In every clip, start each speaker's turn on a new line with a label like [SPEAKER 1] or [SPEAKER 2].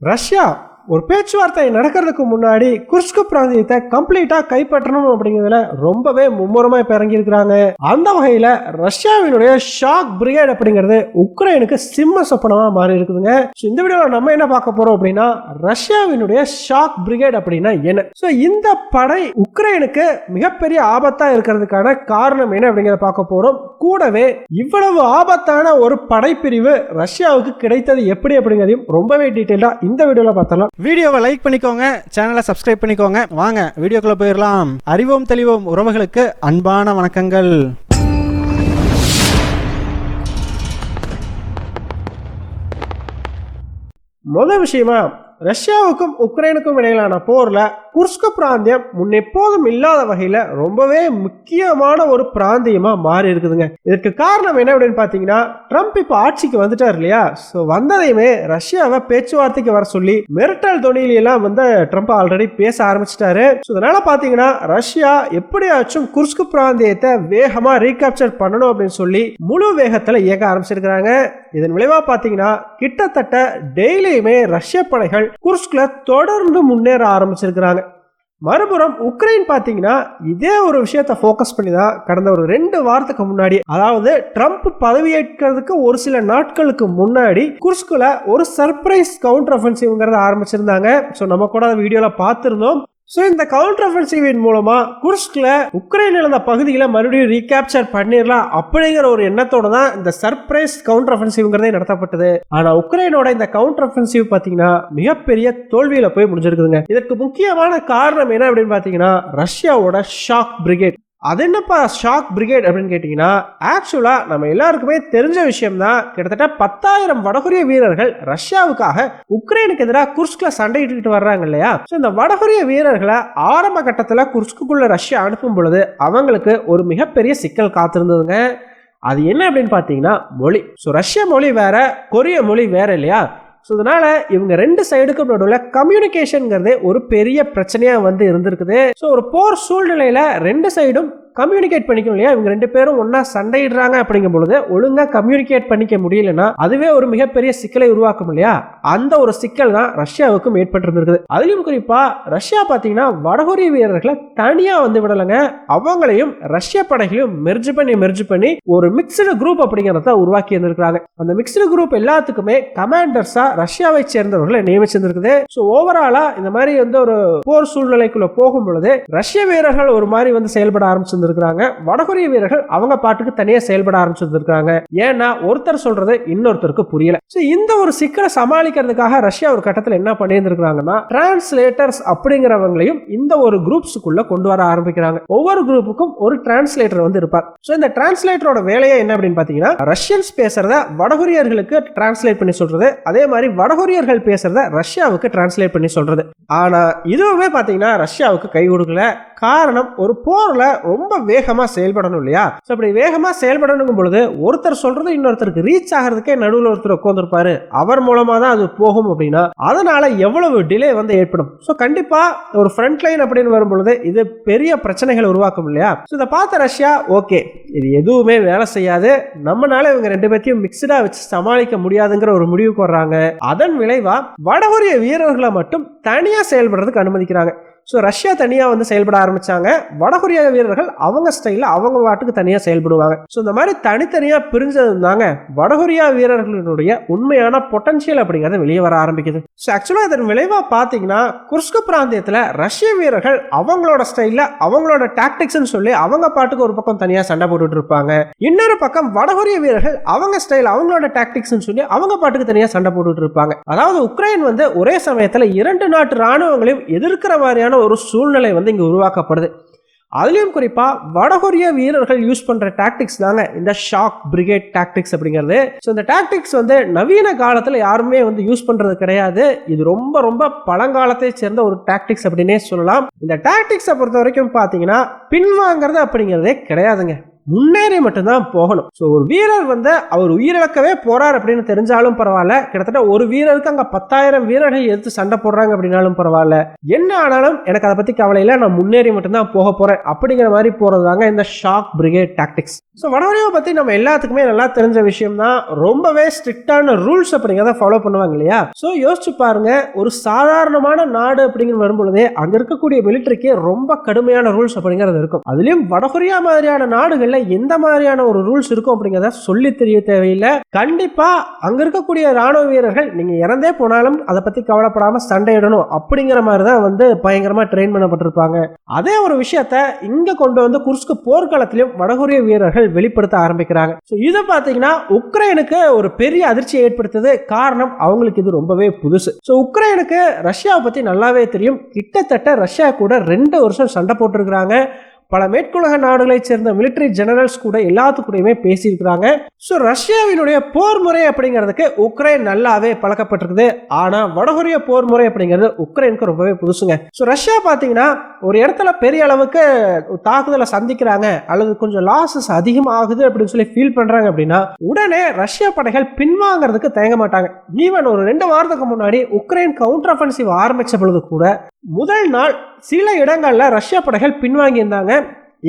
[SPEAKER 1] Russia ஒரு பேச்சுவார்த்தை நடக்கிறதுக்கு முன்னாடி குர்ஸ்க் பிராந்தியத்தை கம்ப்ளீட்டா கைப்பற்றணும் அப்படிங்கிறதுல ரொம்பவே மும்முரமா இப்ப இறங்கி இருக்கிறாங்க. அந்த வகையில ரஷ்யாவினுடைய ஷாக் பிரிகேட் அப்படிங்கிறது உக்ரைனுக்கு சிம்ம சொப்பனமா மாறி இருக்குதுங்க. இந்த வீடியோல நம்ம என்ன பார்க்க போறோம் அப்படின்னா, ரஷ்யாவினுடைய ஷாக் பிரிகேட் அப்படின்னா என்ன, இந்த படை உக்ரைனுக்கு மிகப்பெரிய ஆபத்தா இருக்கிறதுக்கான காரணம் என்ன அப்படிங்கிறத பார்க்க போறோம். கூடவே இவ்வளவு ஆபத்தான ஒரு படைப்பிரிவு ரஷ்யாவுக்கு கிடைத்தது எப்படி அப்படிங்கிறதையும் ரொம்பவே டீடைலா இந்த வீடியோல பார்த்தலாம்.
[SPEAKER 2] வீடியோவை லைக் பண்ணிக்கோங்க, சேனலை சப்ஸ்கிரைப் பண்ணிக்கோங்க. வாங்க வீடியோக்குள்ள போயிடலாம். அறிவோம் தெளிவோம் உறவுகளுக்கு அன்பான வணக்கங்கள்.
[SPEAKER 1] முதல் விஷயமா, ரஷ்யாவுக்கும் உக்ரைனுக்கும் இடையிலான போர்ல குர்ஸ்க் பிராந்தியம் முன்னெப்போதும் இல்லாத வகையில ரொம்பவே முக்கியமான ஒரு பிராந்தியமா மாறி இருக்குதுங்க. இதற்கு காரணம் என்ன அப்படின்னு பாத்தீங்கன்னா, ட்ரம்ப் இப்ப ஆட்சிக்கு வந்துட்டார் இல்லையா, வந்ததையுமே ரஷ்யாவை பேச்சுவார்த்தைக்கு வர சொல்லி மிரட்டல் தொனியில எல்லாம் வந்து ட்ரம்ப் ஆல்ரெடி பேச ஆரம்பிச்சிட்டாரு. அதனால பாத்தீங்கன்னா ரஷ்யா எப்படியாச்சும் குர்ஸ்க் பிராந்தியத்தை வேகமா ரீகேப்சர் பண்ணணும் அப்படின்னு சொல்லி முழு வேகத்துல இயக்க ஆரம்பிச்சிருக்கிறாங்க. இதன் விளைவா பாத்தீங்கன்னா கிட்டத்தட்ட டெய்லியுமே ரஷ்ய படைகள் குர்ஸ்க்ல தொடர்ந்து முன்னேற ஆரம்பிச்சிருக்கிறாங்க. மறுபுறம் உக்ரைன் பாத்தீங்கன்னா இதே ஒரு விஷயத்தை போக்கஸ் பண்ணி தான் கடந்த ஒரு 2 வாரத்துக்கு முன்னாடி, அதாவது ட்ரம்ப் பதவியேற்கிறதுக்கு ஒரு சில நாட்களுக்கு முன்னாடி குர்ஸ்க்ல ஒரு சர்ப்ரைஸ் கவுண்டர் அஃபென்சிவ்ங்கிறத ஆரம்பிச்சிருந்தாங்க. நம்ம கூட வீடியோல பார்த்திருந்தோம். இந்த கவுண்டர் அஃபென்சிவின் மூலமா குர்ஸ்க்ல உக்ரைன் இழந்த பகுதிகளை மறுபடியும் ரீகேப்சர் பண்ணிடலாம் அப்படிங்கிற ஒரு எண்ணத்தோட தான் இந்த சர்ப்ரைஸ் கவுண்டர் அஃபென்சிவ்ங்கிறதே நடத்தப்பட்டது. ஆனா உக்ரைனோட இந்த கவுண்டர் அஃபென்சிவ் பாத்தீங்கன்னா மிகப்பெரிய தோல்வியில போய் முடிஞ்சிருக்குதுங்க. இதற்கு முக்கியமான காரணம் என்ன அப்படின்னு பாத்தீங்கன்னா, ரஷ்யாவோட ஷாக் பிரிகேட். அது என்னப்பா ஷாக் பிரிகேட் அப்படின்னு கேட்டீங்கன்னா, ஆக்சுவலா நம்ம எல்லாருக்குமே தெரிஞ்ச விஷயம் தான். கிட்டத்தட்ட 10,000 வடகொரிய வீரர்கள் ரஷ்யாவுக்காக உக்ரைனுக்கு எதிராக குர்ஸ்க்ல சண்டையிட்டு வர்றாங்க இல்லையா. இந்த வடகொரிய வீரர்களை ஆரம்ப கட்டத்துல குர்ஸ்க்குள்ள ரஷ்யா அனுப்பும் பொழுது அவங்களுக்கு ஒரு மிகப்பெரிய சிக்கல் காத்திருந்ததுங்க. அது என்ன அப்படின்னு பாத்தீங்கன்னா மொழி. ரஷ்ய மொழி வேற, கொரிய மொழி வேற இல்லையா. இதனால இவங்க 2 சைடுக்கும் நடுவில் கம்யூனிகேஷன்ங்கிறதே ஒரு பெரிய பிரச்சனையா வந்து இருந்திருக்குது. ஒரு போர் சூழ்நிலையில 2 சைடும் கம்யூனிகேட் பண்ணிக்கணும் இல்லையா. இவங்க 2 பேரும் ஒன்னா சண்டையிடுறாங்க அப்படிங்கும் பொழுது ஒழுங்கா கம்யூனிகேட் பண்ணிக்க முடியலன்னா அதுவே ஒரு மிகப்பெரிய சிக்கலை உருவாக்கும் இல்லையா. அந்த ஒரு சிக்கல் தான் ரஷ்யாவுக்கும் ஏற்பட்டிருந்திருக்குது. அதுலயும் குறிப்பா ரஷ்யா பாத்தீங்கன்னா வடகொரிய வீரர்களை தனியா வந்து விடலைங்க, அவங்களையும் ரஷ்ய படைகளையும் மெர்ஜ் பண்ணி ஒரு மிக்ஸ்டு குரூப் அப்படிங்கிறத உருவாக்கி இருந்திருக்காங்க. அந்த மிக்ஸ்டு குரூப் எல்லாத்துக்குமே கமாண்டர்ஸா ரஷ்யாவை சேர்ந்தவர்களை நியமிச்சிருந்திருக்குது. ஓவராலா இந்த மாதிரி வந்து ஒரு போர் சூழ்நிலைக்குள்ள போகும் பொழுது ரஷ்ய வீரர்கள் ஒரு மாதிரி வந்து செயல்பட ஆரம்பிச்சு இருக்காங்க, வடகொரிய வீரர்கள் அவங்க பாட்டுக்கு தனியா செயல்பட ஆரம்பிச்சிருக்காங்க. ஏன்னா ஒருத்தர் சொல்றது இன்னொருத்தருக்கு புரியல. இந்த ஒரு சிக்கலை சமாளிக்கிறதுக்காக ரஷ்யா ஒரு கட்டத்தில் என்ன பண்ணியிருந்திருக்காங்கன்னா, டிரான்ஸ்லேட்டர்ஸ் அப்படிங்கிறவங்களையும் இந்த ஒரு குரூப்ஸ்க்குள்ள கொண்டு வர ஆரம்பிக்கிறாங்க. ஒவ்வொரு குரூப்புக்கும் ஒரு டிரான்ஸ்லேட்டர் வந்து இருப்பார். இந்த டிரான்ஸ்லேட்டரோட வேலையை என்ன அப்படின்னு பாத்தீங்கன்னா, ரஷ்யன்ஸ் பேசுறத வடகொரியர்களுக்கு டிரான்ஸ்லேட் பண்ணி சொல்றது, அதே மாதிரி வடகொரியர்கள் பேசுறத ரஷ்யாவுக்கு டிரான்ஸ்லேட் பண்ணி சொல்றது. ஆனா இதுவுமே பாத்தீங்கன்னா ரஷ்யாவுக்கு கை கொடுக்கல. காரணம், ஒரு போர்ல ரொம்ப வேகமா செயல்படணும் இல்லையா. அப்படி வேகமா செயல்படணும் பொழுது ஒருத்தர் சொல்றது இன்னொருத்தருக்கு ரீச் ஆகிறதுக்கே நடுவில் ஒருத்தர் உட்கார்ந்திருப்பாரு, அவர் மூலமா தான் அது போகும் அப்படின்னா அதனால எவ்வளவு டிலே வந்து ஏற்படும். கண்டிப்பா ஒரு ஃப்ரண்ட் லைன் அப்படின்னு வரும் பொழுது இது பெரிய பிரச்சனைகளை உருவாக்கும் இல்லையா. இதை பார்த்த ரஷ்யா, ஓகே இது எதுவுமே வேலை செய்யாது, நம்மளால இவங்க 2 பேத்தையும் மிக்சடா வச்சு சமாளிக்க முடியாதுங்கிற ஒரு முடிவுக்கு வர்றாங்க. அதன் விளைவா வடகொரிய வீரர்களை மட்டும் தனியா செயல்படுறதுக்கு அனுமதிக்கிறாங்க. ரஷ்யா தனியா வந்து செயல்பட ஆரம்பிச்சாங்க, வடகொரிய வீரர்கள் அவங்க ஸ்டைல அவங்க வாட்டுக்கு தனியா செயல்படுவாங்க. இந்த மாதிரி தனித்தனியா பிரிஞ்சதுதாங்க வடகொரியா வீரர்களுடைய உண்மையான பொட்டன்ஷியல் அப்படிங்கறது வெளியே வர ஆரம்பிக்குது. ஆக்சுவலா இதன் விளைவா பாத்தீங்கன்னா குர்ஸ்க் பிராந்தியத்துல ரஷ்ய வீரர்கள் அவங்களோட ஸ்டைல அவங்களோட டாக்டிக்ஸ் சொல்லி அவங்க பாட்டுக்கு ஒரு பக்கம் தனியா சண்டை போட்டுட்டு இருப்பாங்க, இன்னொரு பக்கம் வடகொரிய வீரர்கள் அவங்க ஸ்டைல் அவங்களோட டாக்டிக்ஸ் சொல்லி அவங்க பாட்டுக்கு தனியா சண்டை போட்டுட்டு இருப்பாங்க. அதாவது உக்ரைன் வந்து ஒரே சமயத்துல 2 நாட்டு ராணுவங்களையும் எதிர்க்கிற மாதிரியான ஒரு சூழ்நிலை வந்து இங்க உருவாக்கப்படுது. அதுலயும் குறிப்பா வடகொரிய வீரர்கள் யூஸ் பண்ற டாக்டிக்ஸ் தாங்க இந்த ஷாக் பிரிகேட் டாக்டிக்ஸ் அப்படிங்கிறது. இந்த டாக்டிக்ஸ் வந்து நவீன காலத்துல யாருமே வந்து யூஸ் பண்றது கிடையாது. இது ரொம்ப ரொம்ப பழங்காலத்தை சேர்ந்த ஒரு டாக்டிக்ஸ் அப்படின்னே சொல்லலாம். இந்த டாக்டிக்ஸை பொறுத்த வரைக்கும் பாத்தீங்கன்னா பின்வாங்கிறது அப்படிங்கிறதே கிடையாதுங்க. முன்னேறி மட்டும்தான் போகணும். ஸோ ஒரு வீரர் வந்து அவர் உயிரிழக்கவே போறார் அப்படின்னு தெரிஞ்சாலும் பரவாயில்ல, கிட்டத்தட்ட ஒரு வீரருக்கு அங்க 10,000 வீரர்கள் எடுத்து சண்டை போடுறாங்க அப்படின்னாலும் பரவாயில்ல, என்ன ஆனாலும் எனக்கு அதை பத்தி கவலை இல்லை, நான் முன்னேறி மட்டும்தான் போக போறேன் அப்படிங்கிற மாதிரி போறதுதாங்க இந்த ஷாக் பிரிகேட் டாக்டிக்ஸ். ஸோ வடகொரியாவை பத்தி நம்ம எல்லாத்துக்குமே நல்லா தெரிஞ்ச விஷயம் தான், ரொம்பவே ஸ்ட்ரிக்டான ரூல்ஸ் அப்படிங்கிறத ஃபாலோ பண்ணுவாங்க இல்லையா. ஸோ யோசிச்சு பாருங்க, ஒரு சாதாரணமான நாடு அப்படிங்கிற வரும்பொழுதே அங்க இருக்கக்கூடிய மிலிட்டரிக்கு ரொம்ப கடுமையான ரூல்ஸ் அப்படிங்கிறது இருக்கும். அதுலயும் வடகொரியா மாதிரியான நாடுகள்ல எந்த மாதிரியான ஒரு ரூல்ஸ் இருக்கும் அப்படிங்கிறத சொல்லி தெரிய தேவையில்லை. கண்டிப்பா அங்க இருக்கக்கூடிய ராணுவ வீரர்கள் நீங்க இறந்தே போனாலும் அதை பத்தி கவலைப்படாம சண்டையிடணும் அப்படிங்கிற மாதிரி தான் வந்து பயங்கரமா ட்ரெயின் பண்ணப்பட்டிருப்பாங்க. அதே ஒரு விஷயத்த இங்க கொண்டு வந்து குர்ஸ்க் போர்க்களத்திலும் வடகொரிய வீரர்கள் வெளிப்படுத்த ஆரம்பிக்கிறாங்க. இதை பாத்தீங்கன்னா உக்ரைனுக்கு ஒரு பெரிய அதிர்ச்சியை ஏற்படுத்தது. காரணம், அவங்களுக்கு இது ரொம்பவே புதுசு. உக்ரைனுக்கு ரஷ்யாவை பத்தி நல்லாவே தெரியும். கிட்டத்தட்ட ரஷ்யா கூட 2 வருஷம் சண்டை போட்டிருக்கிறாங்க. பல மேற்குலக நாடுகளை சேர்ந்த மிலிட்டரி ஜெனரல்ஸ் கூட எல்லாத்துக்கூடயுமே பேசியிருக்கிறாங்க. ரஷ்யாவினுடைய போர் முறை அப்படிங்கிறதுக்கு உக்ரைன் நல்லாவே பழக்கப்பட்டிருக்குது. ஆனா வடகொரிய போர் முறை அப்படிங்கிறது உக்ரைனுக்கு ரொம்பவே புதுசுங்க. ரஷ்யா பாத்தீங்கன்னா ஒரு இடத்துல பெரிய அளவுக்கு தாக்குதலை சந்திக்கிறாங்க அல்லது கொஞ்சம் லாசஸ் அதிகமாகுது அப்படின்னு சொல்லி ஃபீல் பண்றாங்க அப்படின்னா உடனே ரஷ்யா படைகள் பின்வாங்கிறதுக்கு தயங்க மாட்டாங்க. ஈவன் ஒரு 2 வாரத்துக்கு முன்னாடி உக்ரைன் கவுண்டர் அஃபென்சிவ் ஆரம்பிச்ச பொழுது கூட முதல் நாள் சில இடங்கள்ல ரஷ்யா படைகள் பின்வாங்கி இருந்தாங்க.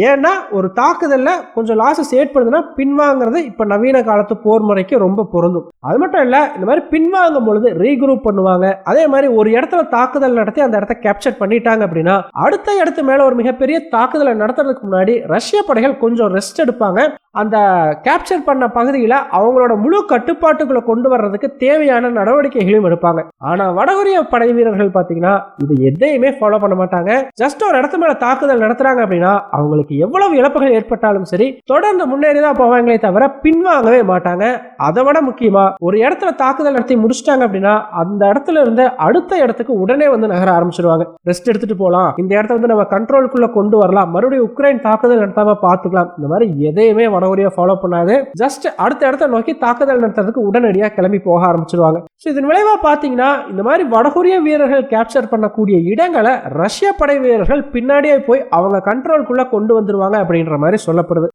[SPEAKER 1] ஏன்னா ஒரு தாக்குதல்ல கொஞ்சம் லாசஸ் ஏற்படுதுன்னா பின்வாங்கிறது இப்ப நவீன காலத்து போர் முறைக்கு ரொம்ப பொருந்தும். அது மட்டும் இல்ல, இந்த மாதிரி பின்வாங்கும் பொழுது ரீக்ரூப் பண்ணுவாங்க. அதே மாதிரி ஒரு இடத்துல தாக்குதல் நடத்தி அந்த இடத்த கேப்சர் பண்ணிட்டாங்க அப்படின்னா அடுத்த இடத்து மேல ஒரு மிகப்பெரிய தாக்குதலை நடத்துறதுக்கு முன்னாடி ரஷ்ய படைகள் கொஞ்சம் ரெஸ்ட் எடுப்பாங்க. அந்த கேப்சர் பண்ண பகுதியில அவங்களோட முழு கட்டுப்பாட்டுக்குள்ள கொண்டு வர்றதுக்கு தேவையான நடவடிக்கைகளையும் எடுப்பாங்க. ஆனா வடகொரிய படை வீரர்கள் பாத்தீங்கன்னா இது எதையுமே ஃபாலோ பண்ண மாட்டாங்க. ஜஸ்ட் ஒரு இடத்து மேல தாக்குதல் நடத்துறாங்க அப்படின்னா அவங்களுக்கு எவ்வளவு இழப்புகள் ஏற்பட்டாலும் சரி தொடர்ந்து முன்னேறிதான் போவாங்களே தவிர பின்வாங்கவே மாட்டாங்க. அதை விட முக்கியமா ஒரு இடத்துல தாக்குதல் நடத்தி முடிச்சிட்டாங்க அப்படின்னா அந்த இடத்துல இருந்து அடுத்த இடத்துக்கு உடனே வந்து நகர ஆரம்பிச்சிருவாங்க. ரெஸ்ட் எடுத்துட்டு போலாம், இந்த இடத்த வந்து நம்ம கண்ட்ரோலுக்குள்ள கொண்டு வரலாம், மறுபடியும் உக்ரைன் தாக்குதல் நடத்தாம பாத்துக்கலாம், இந்த மாதிரி எதையுமே வடகொரியா ஃபாலோ பண்ணாது. ஜஸ்ட் அடுத்த இடத்த நோக்கி தாக்குதல் நடத்துறதுக்கு உடனடியா கிளம்பி போக ஆரம்பிச்சிருவாங்க. இதன் விளைவா பாத்தீங்கன்னா இந்த மாதிரி வடகொரிய வீரர்கள் கேப்சர் பண்ணக்கூடிய இடங்களை ரஷ்ய படை வீரர்கள் பின்னாடியே போய் அவங்க கண்ட்ரோலுக்குள்ள கொண்டு வந்துருவாங்க அப்படின்ற மாதிரி சொல்லப்படுது.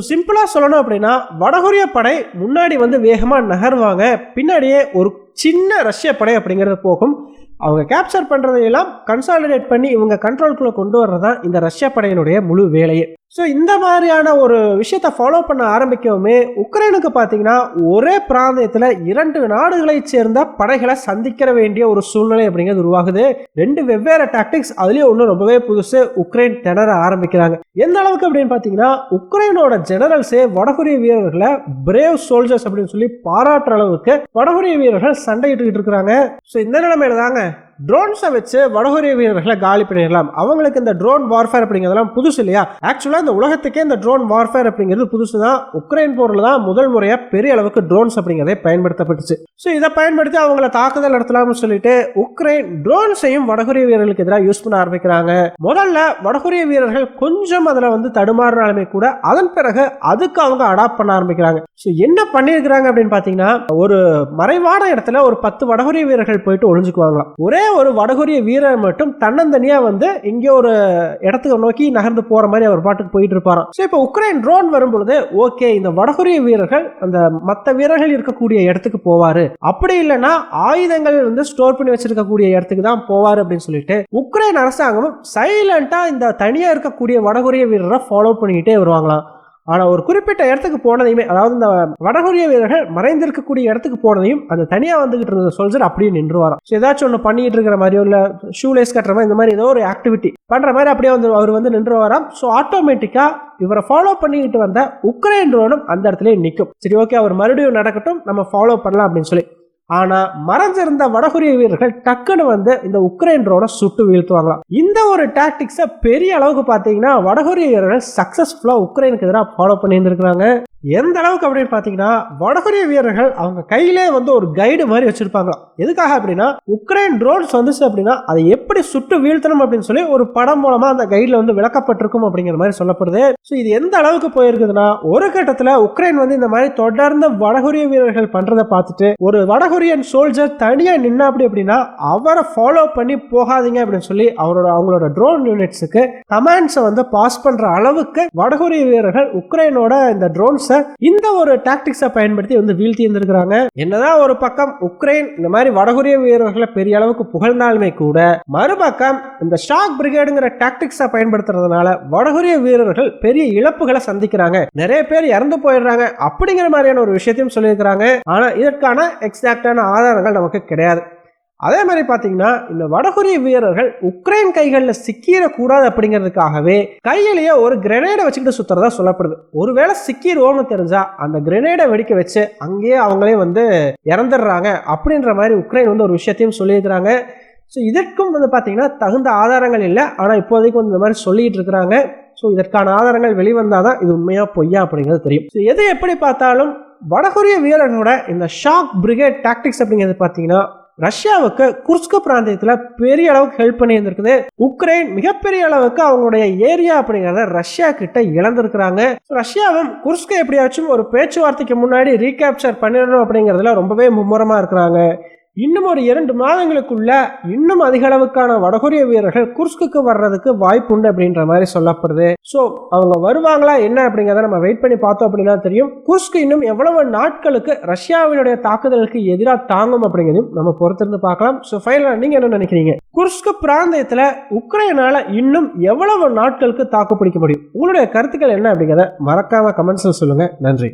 [SPEAKER 1] சிம்பிளா சொல்லணும் அப்படின்னா வடகொரிய படை முன்னாடி வந்து வேகமா நகர்வாங்க, பின்னாடியே ஒரு சின்ன ரஷ்ய படை அப்படிங்கிறது போகும். அவங்க கேப்சர் பண்றதையெல்லாம் கன்சாலிடேட் பண்ணி இவங்க கண்ட்ரோலுக்குள்ள கொண்டு வர்றதுதான் இந்த ரஷ்ய படையினுடைய முழு வேலையே. இந்த மாதிரியான ஒரு விஷயத்தை ஃபாலோ பண்ண ஆரம்பிக்கவுமே உக்ரைனுக்கு பார்த்தீங்கன்னா ஒரே பிராந்தியத்தில் 2 நாடுகளை சேர்ந்த படைகளை சந்திக்கிற வேண்டிய ஒரு சூழ்நிலை அப்படிங்கிறது உருவாகுது. 2 வெவ்வேறு டாக்டிக்ஸ், அதுலயும் ஒன்று ரொம்பவே புதுசு. உக்ரைன் திணற ஆரம்பிக்கிறாங்க. எந்த அளவுக்கு அப்படின்னு பார்த்தீங்கன்னா உக்ரைனோட ஜெனரல்ஸே வடகொரிய வீரர்களை பிரேவ் சோல்ஜர்ஸ் அப்படின்னு சொல்லி பாராட்டுற அளவுக்கு வடகொரிய வீரர்கள் சண்டையிட்டு இருக்கிறாங்க. இந்த நிலைமையில தாங்க ட்ரோன்ஸை வச்சு வடகொரிய வீரர்களை காலி பண்ணிடலாம். அவங்களுக்கு இந்த ட்ரோன் வார்ஃபேர் அப்படிங்கிறதெல்லாம் புதுசு இல்லையா. ஆக்சுவலா இந்த உலகத்துக்கே இந்த ட்ரோன் வார்ஃபேர் அப்படிங்கிறது புதுசு தான். உக்ரைன் போர்ல தான் முதல் முறையா பெரிய அளவுக்கு ட்ரோன்ஸ் அப்படிங்கிறதே பயன்படுத்தப்பட்டுச்சு. இதை பயன்படுத்தி அவங்களை தாக்குதல் நடத்தலாம்னு சொல்லிட்டு உக்ரைன் ட்ரோன்ஸையும் வடகொரிய வீரர்களுக்கு எதிராக யூஸ் பண்ண ஆரம்பிக்கிறாங்க. முதல்ல வடகொரிய வீரர்கள் கொஞ்சம் அதுல வந்து தடுமாறினாலுமே கூட அதன் பிறகு அதுக்கு அவங்க அடாப்ட் பண்ண ஆரம்பிக்கிறாங்க. என்ன பண்ணிருக்கிறாங்க அப்படின்னு பாத்தீங்கன்னா ஒரு மறைவான இடத்துல ஒரு 10 வடகொரிய வீரர்கள் போயிட்டு ஒளிஞ்சுக்குவாங்களாம். ஒரே ஒரு வடகொரிய வீரர் மட்டும் தன்னந்தனியா வந்து இங்க ஒரு இடத்துக்கு நோக்கி நகர்ந்து போற மாதிரி அவர் பாட்டுக்கு போயிட்டு இருப்பாராம். இப்ப உக்ரைன் ட்ரோன் வரும்பொழுது ஓகே இந்த வடகொரிய வீரர்கள் அந்த மத்த வீரர்கள் இருக்கக்கூடிய இடத்துக்கு போவாரு, அப்படி இல்லைன்னா ஆயுதங்கள் வந்து ஸ்டோர் பண்ணி வச்சிருக்கக்கூடிய இடத்துக்கு தான் போவாரு அப்படின்னு சொல்லிட்டு உக்ரைன் அரசாங்கமும் சைலண்டா இந்த தனியா இருக்கக்கூடிய வடகொரிய வீரரை ஃபாலோ பண்ணிக்கிட்டே வருவாங்களாம். ஆனா ஒரு குறிப்பிட்ட இடத்துக்கு போனதையுமே, அதாவது இந்த வடகொரிய வீரர்கள் மறைந்திருக்கக்கூடிய இடத்துக்கு போனதையும் அந்த தனியா வந்துகிட்டு இருந்த சோல்ஜர் அப்படியே நின்று வரோம். ஏதாச்சும் ஒண்ணு பண்ணிட்டு இருக்கிற மாதிரியோ இல்ல ஷூலேஸ் கட்டுற மாதிரி இந்த மாதிரி ஏதோ ஒரு ஆக்டிவிட்டி பண்ற மாதிரி அப்படியே வந்து அவர் வந்து நின்று வராம். ஆட்டோமேட்டிக்கா இவரை ஃபாலோ பண்ணிக்கிட்டு வந்த உக்ரைன் ட்ரோனும் அந்த இடத்துல நிற்கும். சரி ஓகே அவர் மறுபடியும் நடக்கட்டும், நம்ம ஃபாலோ பண்ணலாம் அப்படின்னு சொல்லி. ஆனா மறைஞ்சிருந்த வடகொரிய வீரர்கள் டக்குன்னு வந்து இந்த உக்ரைன் ட்ரோனை சுட்டு வீழ்த்துவாங்களாம். இந்த ஒரு டாக்டிக்ஸை பெரிய அளவுக்கு பாத்தீங்கன்னா வடகொரிய வீரர்கள் சக்சஸ்ஃபுல்லா உக்ரைனுக்கு எதிராக ஃபாலோ பண்ணி இருந்திருக்காங்க. எந்த அளவுக்கு அப்படின்னு பாத்தீங்கன்னா வடகொரிய வீரர்கள் அவங்க கையிலே வந்து ஒரு கைடு மாதிரி வச்சிருப்பாங்களாம். எதுக்காக அப்படின்னா உக்ரைன் ட்ரோன்ஸ் வந்துச்சு அப்படின்னா அதை எப்படி சுட்டு வீழ்த்தணும் அப்படின்னு சொல்லி ஒரு படம் மூலமா அந்த கைட்ல வந்து விளக்கப்பட்டிருக்கும் அப்படிங்கிற மாதிரி சொல்லப்படுது. இது எந்த அளவுக்கு போயிருக்குதுன்னா ஒரு கட்டத்துல உக்ரைன் வந்து இந்த மாதிரி தொடர்ந்து வடகொரிய வீரர்கள் பண்றதை பார்த்துட்டு ஒரு வடகொரிய வடகொரியன் சோல்ஜர் தனியா நின்னாப்படி அப்படின்னா அவரை ஃபாலோ பண்ணி போகாதீங்க அப்படின்னு சொல்லி அவங்களோட ட்ரோன் யூனிட்ஸுக்கு கமாண்ட்ஸை வந்து பாஸ் பண்ற அளவுக்கு வடகொரிய வீரர்கள் உக்ரைனோட இந்த ட்ரோன்ஸை இந்த ஒரு டாக்டிக்ஸை பயன்படுத்தி வந்து வீழ்த்தி இருந்திருக்கிறாங்க. என்னதான் ஒரு பக்கம் உக்ரைன் இந்த மாதிரி வடகொரிய வீரர்களை பெரிய அளவுக்கு புகழ்ந்தாலுமே கூட மறுபக்கம் இந்த ஷாக் பிரிகேடுங்கிற டாக்டிக்ஸை பயன்படுத்துறதுனால வடகொரிய வீரர்கள் பெரிய இழப்புகளை சந்திக்கிறாங்க, நிறைய பேர் இறந்து போயிடுறாங்க அப்படிங்கிற மாதிரியான ஒரு விஷயத்தையும் சொல்லியிருக்கிறாங்க. ஆனா இதற்கான எக்ஸாக்டான ஆதாரங்கள் நமக்கு கிடையாது. அதே மாதிரி பாத்தீங்கன்னா இந்த வடகொரிய வீரர்கள் உக்ரைன் கைகளில் சிக்கிடக்கூடாது அப்படிங்கிறதுக்காகவே கையிலேயே ஒரு கிரெனேடை வச்சுக்கிட்டு சுத்துறதா சொல்லப்படுது. ஒருவேளை சிக்கிடுவோம்னு தெரிஞ்சா அந்த கிரெனேடை வெடிக்க வச்சு அங்கேயே அவங்களே வந்து இறந்துடுறாங்க அப்படின்ற மாதிரி உக்ரைன் வந்து ஒரு விஷயத்தையும் சொல்லியிருக்கிறாங்க. ஸோ இதற்கும் வந்து பார்த்தீங்கன்னா தகுந்த ஆதாரங்கள் இல்லை, ஆனால் இப்போதைக்கு வந்து இந்த மாதிரி சொல்லிட்டு இருக்கிறாங்க. ஸோ இதற்கான ஆதாரங்கள் வெளிவந்தாதான் இது உண்மையா பொய்யா அப்படிங்கிறது தெரியும். ஸோ எது எப்படி பார்த்தாலும் வடகொரிய வீரர்களோட இந்த ஷாக் பிரிகேட் டாக்டிக்ஸ் அப்படிங்கிறது பார்த்தீங்கன்னா ரஷ்யாவுக்கு குர்ஸ்க் பிராந்தியத்தில் பெரிய அளவுக்கு ஹெல்ப் பண்ணி இருந்திருக்குது. உக்ரைன் மிகப்பெரிய அளவுக்கு அவங்களுடைய ஏரியா அப்படிங்கிறத ரஷ்யா கிட்ட இழந்திருக்கிறாங்க. ரஷ்யாவும் குர்ஸ்கை எப்படியாச்சும் ஒரு பேச்சுவார்த்தைக்கு முன்னாடி ரீகேப்சர் பண்ணிடணும் அப்படிங்கிறதுல ரொம்பவே மும்முரமா இருக்கிறாங்க. இன்னும் ஒரு 2 மாதங்களுக்குள்ள இன்னும் அதிக அளவுக்கான வடகொரிய வீரர்கள் குர்ஸ்க்கு வர்றதுக்கு வாய்ப்பு உண்டு அப்படின்ற மாதிரி சொல்லப்படுது. ஸோ அவங்க வருவாங்களா என்ன அப்படிங்கிறத நம்ம வெயிட் பண்ணி பார்த்தோம் அப்படின்னா தெரியும். குர்ஸ்க் இன்னும் எவ்வளவு நாட்களுக்கு ரஷ்யாவினுடைய தாக்குதலுக்கு எதிராக தாங்கும் அப்படிங்கிறதையும் நம்ம பொறுத்திருந்து பார்க்கலாம். ஸோ ஃபைனலாக நீங்க என்ன நினைக்கிறீங்க? குர்ஸ்க் பிராந்தியத்தில் உக்ரைனால இன்னும் எவ்வளவு நாட்களுக்கு தாக்கு பிடிக்க முடியும்? உங்களுடைய கருத்துக்கள் என்ன அப்படிங்கிறத மறக்காம கமெண்ட்ஸ்ல சொல்லுங்க. நன்றி.